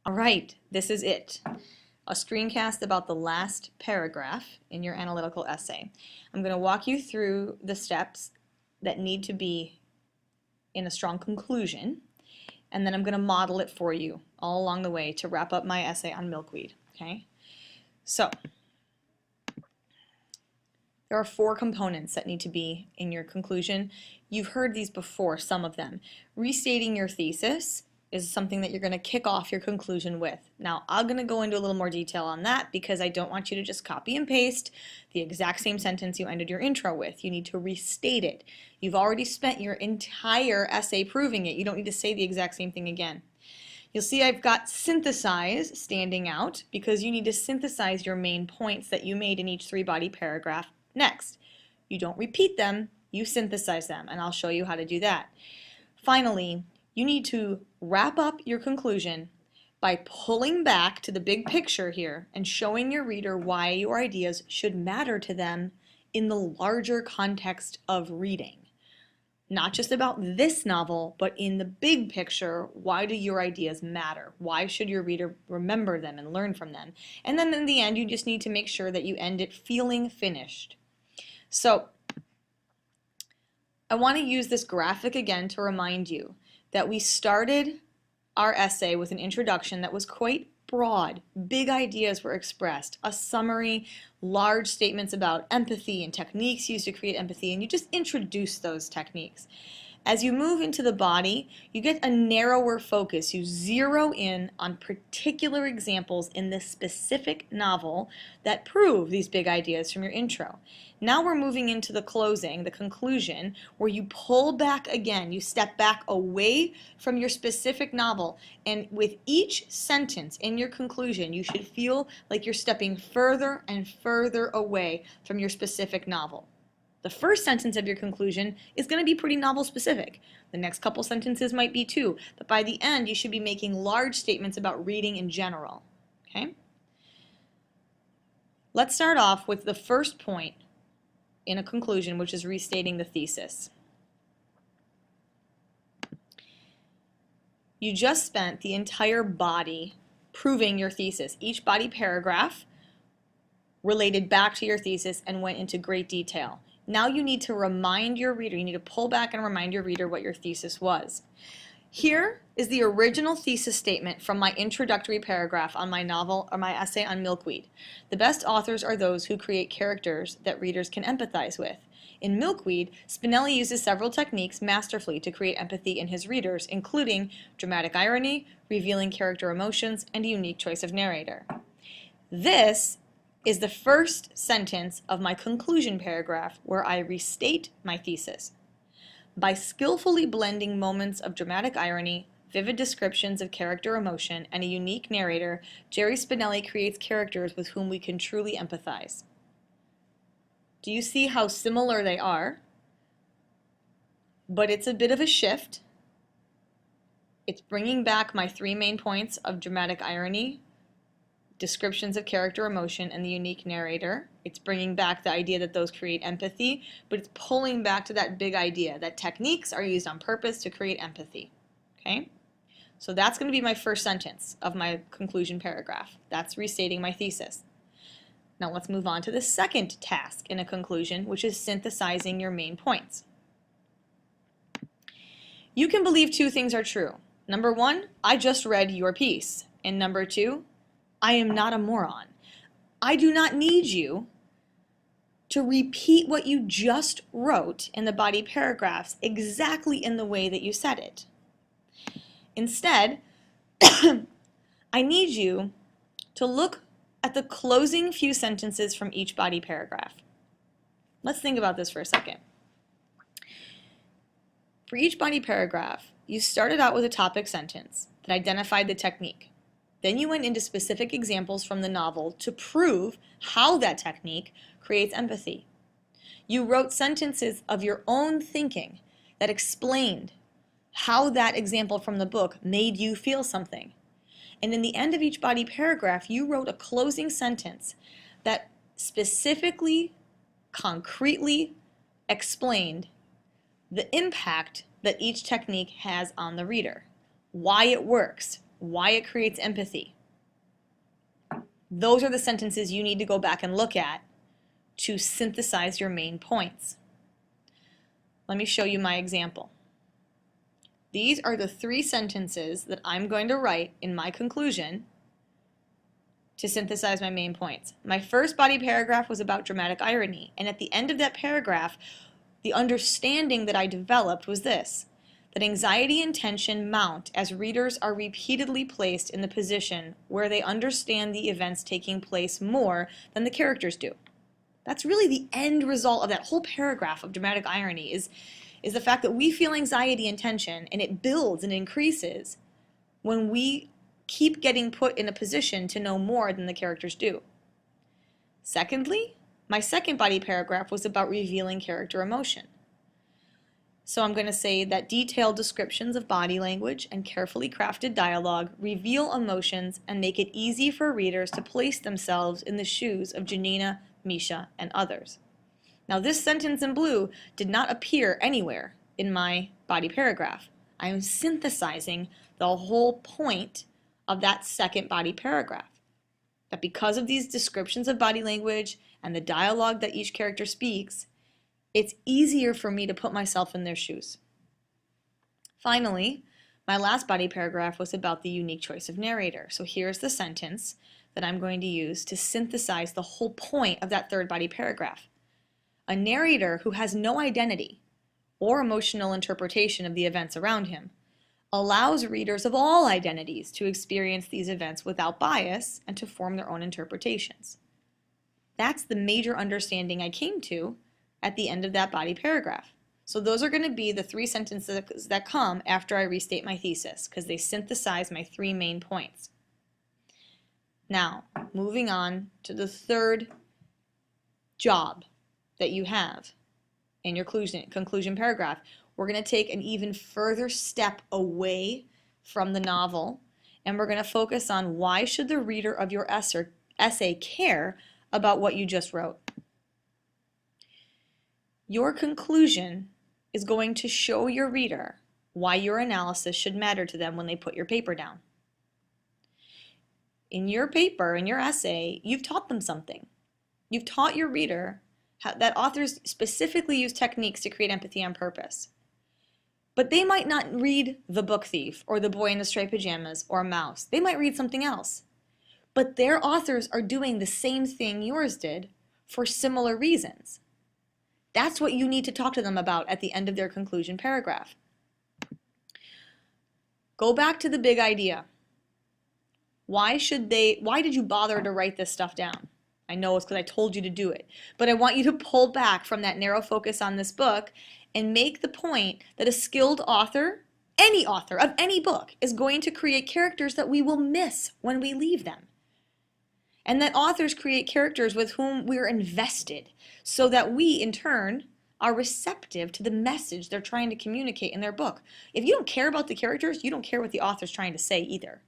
All right, this is it. A screencast about the last paragraph in your analytical essay. I'm going to walk you through the steps that need to be in a strong conclusion, and then I'm going to model it for you all along the way to wrap up my essay on milkweed. Okay? So, there are 4 components that need to be in your conclusion. You've heard these before, some of them. Restating your thesis is something that you're going to kick off your conclusion with. Now, I'm going to go into a little more detail on that because I don't want you to just copy and paste the exact same sentence you ended your intro with. You need to restate it. You've already spent your entire essay proving it. You don't need to say the exact same thing again. You'll see I've got synthesize standing out because you need to synthesize your main points that you made in each 3-body paragraph next. You don't repeat them, you synthesize them, and I'll show you how to do that. Finally, you need to wrap up your conclusion by pulling back to the big picture here and showing your reader why your ideas should matter to them in the larger context of reading. Not just about this novel, but in the big picture, why do your ideas matter? Why should your reader remember them and learn from them? And then in the end, you just need to make sure that you end it feeling finished. So, I want to use this graphic again to remind you that we started our essay with an introduction that was quite broad. Big ideas were expressed, a summary, large statements about empathy and techniques used to create empathy, and you just introduce those techniques. As you move into the body, you get a narrower focus. You zero in on particular examples in this specific novel that prove these big ideas from your intro. Now we're moving into the closing, the conclusion, where you pull back again. You step back away from your specific novel, and with each sentence in your conclusion, you should feel like you're stepping further and further away from your specific novel. The first sentence of your conclusion is going to be pretty novel specific. The next couple sentences might be too, but by the end you should be making large statements about reading in general. Okay? Let's start off with the first point in a conclusion, which is restating the thesis. You just spent the entire body proving your thesis. Each body paragraph related back to your thesis and went into great detail. Now you need to remind your reader, you need to pull back and remind your reader what your thesis was. Here is the original thesis statement from my introductory paragraph on my novel or my essay on milkweed. The best authors are those who create characters that readers can empathize with. In Milkweed, Spinelli uses several techniques masterfully to create empathy in his readers, including dramatic irony, revealing character emotions, and a unique choice of narrator. This is the first sentence of my conclusion paragraph where I restate my thesis. By skillfully blending moments of dramatic irony, vivid descriptions of character emotion, and a unique narrator, Jerry Spinelli creates characters with whom we can truly empathize. Do you see how similar they are? But it's a bit of a shift. It's bringing back my 3 main points of dramatic irony, descriptions of character emotion, and the unique narrator. It's bringing back the idea that those create empathy, but it's pulling back to that big idea that techniques are used on purpose to create empathy. Okay? So that's going to be my first sentence of my conclusion paragraph. That's restating my thesis. Now let's move on to the second task in a conclusion, which is synthesizing your main points. You can believe 2 things are true. Number 1, I just read your piece. And number 2, I am not a moron. I do not need you to repeat what you just wrote in the body paragraphs exactly in the way that you said it. Instead, I need you to look at the closing few sentences from each body paragraph. Let's think about this for a second. For each body paragraph, you started out with a topic sentence that identified the technique. Then you went into specific examples from the novel to prove how that technique creates empathy. You wrote sentences of your own thinking that explained how that example from the book made you feel something. And in the end of each body paragraph, you wrote a closing sentence that specifically, concretely explained the impact that each technique has on the reader, why it works, why it creates empathy. Those are the sentences you need to go back and look at to synthesize your main points. Let me show you my example. These are the 3 sentences that I'm going to write in my conclusion to synthesize my main points. My first body paragraph was about dramatic irony, and at the end of that paragraph, the understanding that I developed was this: that anxiety and tension mount as readers are repeatedly placed in the position where they understand the events taking place more than the characters do. That's really the end result of that whole paragraph of dramatic irony is the fact that we feel anxiety and tension, and it builds and increases when we keep getting put in a position to know more than the characters do. Secondly, my second body paragraph was about revealing character emotion. So I'm going to say that detailed descriptions of body language and carefully crafted dialogue reveal emotions and make it easy for readers to place themselves in the shoes of Janina, Misha, and others. Now, this sentence in blue did not appear anywhere in my body paragraph. I am synthesizing the whole point of that second body paragraph. That because of these descriptions of body language and the dialogue that each character speaks, it's easier for me to put myself in their shoes. Finally, my last body paragraph was about the unique choice of narrator. So here's the sentence that I'm going to use to synthesize the whole point of that third body paragraph. A narrator who has no identity or emotional interpretation of the events around him allows readers of all identities to experience these events without bias and to form their own interpretations. That's the major understanding I came to at the end of that body paragraph. So those are going to be the 3 sentences that come after I restate my thesis, because they synthesize my 3 main points. Now, moving on to the third job that you have in your conclusion paragraph. We're going to take an even further step away from the novel, and we're going to focus on why should the reader of your essay care about what you just wrote. Your conclusion is going to show your reader why your analysis should matter to them when they put your paper down. In your paper, in your essay, you've taught them something. You've taught your reader that authors specifically use techniques to create empathy on purpose. But they might not read The Book Thief or The Boy in the Striped Pajamas or Mouse. They might read something else. But their authors are doing the same thing yours did for similar reasons. That's what you need to talk to them about at the end of their conclusion paragraph. Go back to the big idea. Why did you bother to write this stuff down? I know it's because I told you to do it, but I want you to pull back from that narrow focus on this book and make the point that a skilled author, any author of any book, is going to create characters that we will miss when we leave them. And that authors create characters with whom we're invested so that we, in turn, are receptive to the message they're trying to communicate in their book. If you don't care about the characters, you don't care what the author's trying to say either.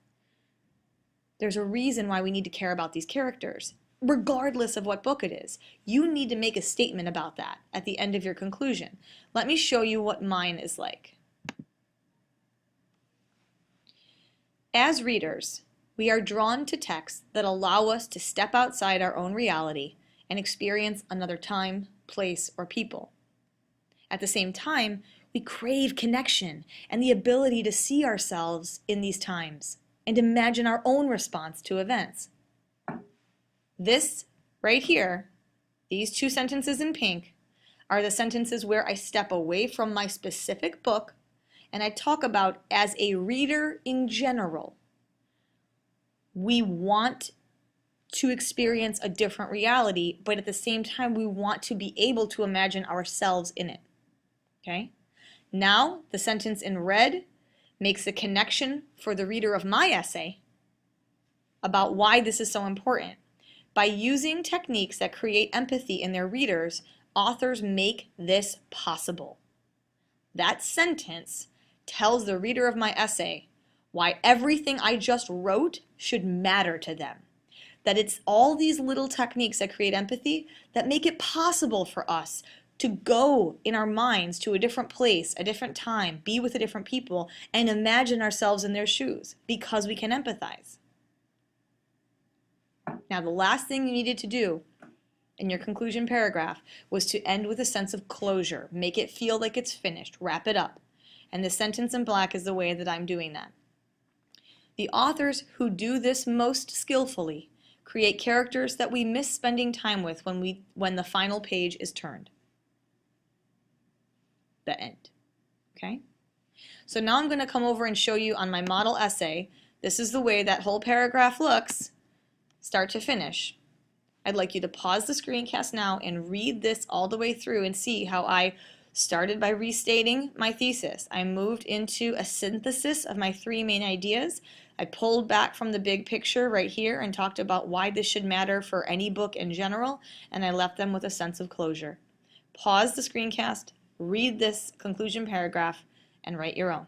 There's a reason why we need to care about these characters, regardless of what book it is. You need to make a statement about that at the end of your conclusion. Let me show you what mine is like. As readers, we are drawn to texts that allow us to step outside our own reality and experience another time, place, or people. At the same time, we crave connection and the ability to see ourselves in these times and imagine our own response to events. This right here, these 2 sentences in pink, are the sentences where I step away from my specific book and I talk about, as a reader in general, we want to experience a different reality, but at the same time, we want to be able to imagine ourselves in it. Okay? Now, the sentence in red makes a connection for the reader of my essay about why this is so important. By using techniques that create empathy in their readers, authors make this possible. That sentence tells the reader of my essay why everything I just wrote should matter to them. That it's all these little techniques that create empathy that make it possible for us to go in our minds to a different place, a different time, be with a different people, and imagine ourselves in their shoes because we can empathize. Now, the last thing you needed to do in your conclusion paragraph was to end with a sense of closure. Make it feel like it's finished. Wrap it up. And the sentence in black is the way that I'm doing that. The authors who do this most skillfully create characters that we miss spending time with when the final page is turned. The end. Okay? So now I'm going to come over and show you on my model essay. This is the way that whole paragraph looks, start to finish. I'd like you to pause the screencast now and read this all the way through and see how I started by restating my thesis. I moved into a synthesis of my 3 main ideas. I pulled back from the big picture right here and talked about why this should matter for any book in general, and I left them with a sense of closure. Pause the screencast, read this conclusion paragraph, and write your own.